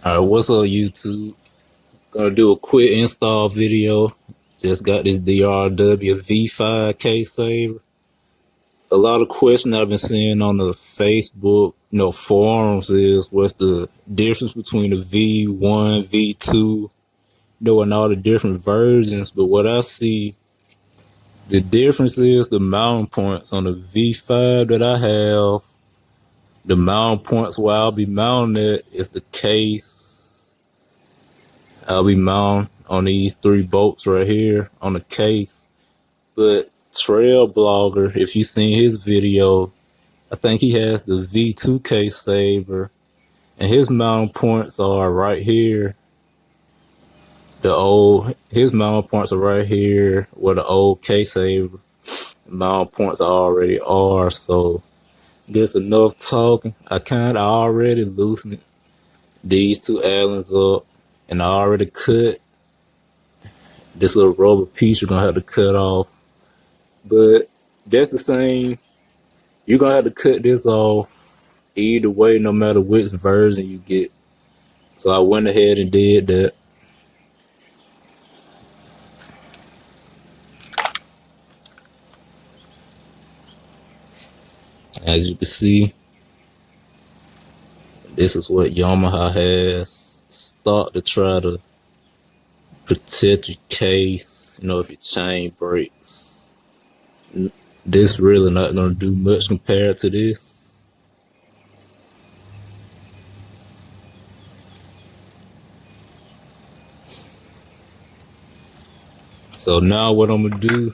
Alright, what's up YouTube? Gonna do a quick install video. Just got this DRW V5 case saver. A lot of questions I've been seeing on the Facebook, forums is what's the difference between the V1, V2, and all the different versions. But what I see, the difference is the mounting points on the V5 that I have. The mounting points where I'll be mounting it is the case. I'll be mounting on these 3 bolts right here on the case. But Trail Blogger, if you seen his video, I think he has the V2 case saver, and his mounting points are right here. His mounting points are right here where the old case saver mounting points already are. So just enough talking. I kind of already loosened these 2 Allens up, and I already cut this little rubber piece you're gonna have to cut off. But that's the same. You're gonna have to cut this off either way, no matter which version you get. So I went ahead and did that. As you can see, this is what Yamaha has stock to try to protect your case. If your chain breaks, this really not gonna do much compared to this. So now what I'm gonna do,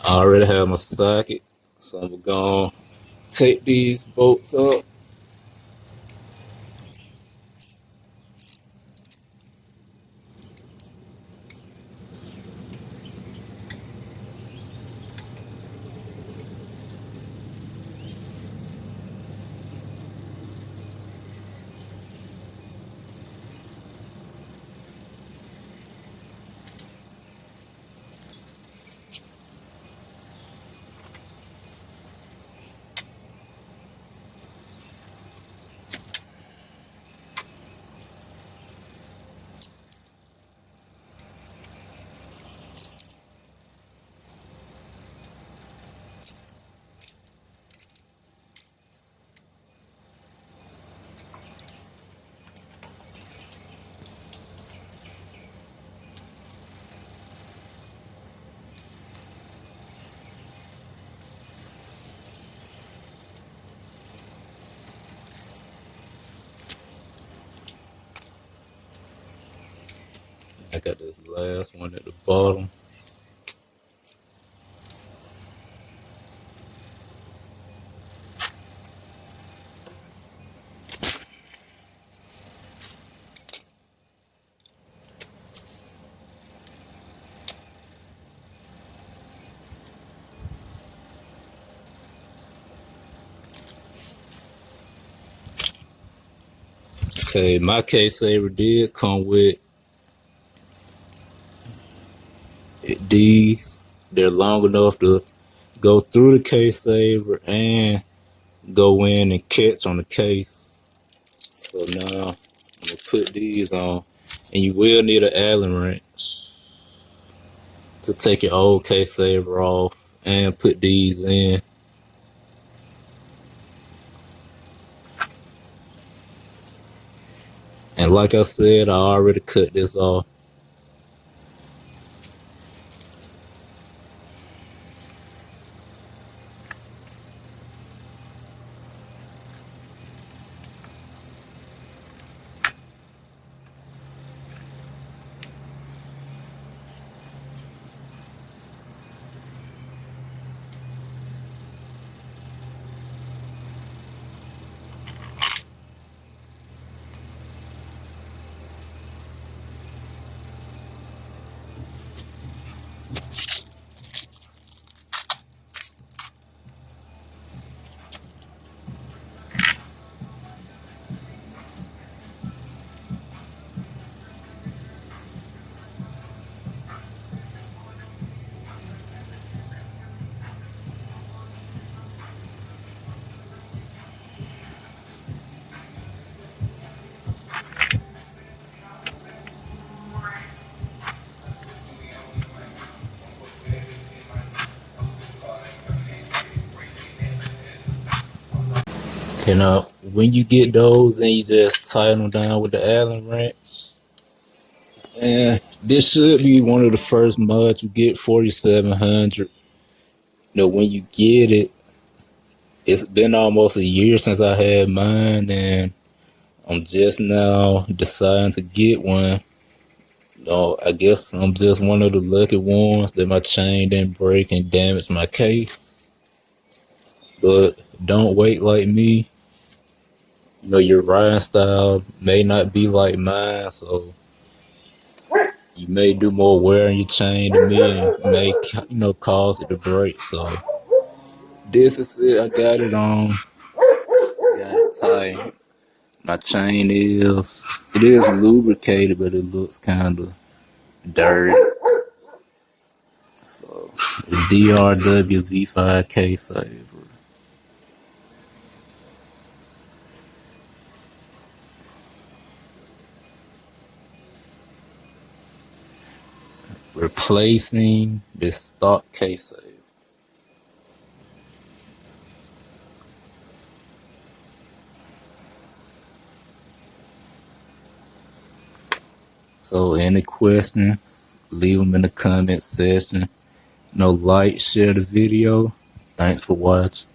I already have my socket, so I'm gonna take these bolts up. I got this last one at the bottom. Okay, my case saver did come with these. They're long enough to go through the case saver and go in and catch on the case. So now I'm gonna put these on, and you will need an Allen wrench to take your old case saver off and put these in. And like I said, I already cut this off. And when you get those and you just tighten them down with the Allen wrench, and this should be one of the first mods you get, 4700. When you get it, it's been almost a year since I had mine, and I'm just now deciding to get one. I guess I'm just one of the lucky ones that my chain didn't break and damage my case. But don't wait like me. Your riding style may not be like mine, so you may do more wear on your chain than me and may, cause it to break. So this is it. I got it on. Got it tight. My chain it is lubricated, but it looks kind of dirty. So the DRW V5K saver. Replacing this stock case saver. So any questions, leave them in the comment section. Like, share the video. Thanks for watching.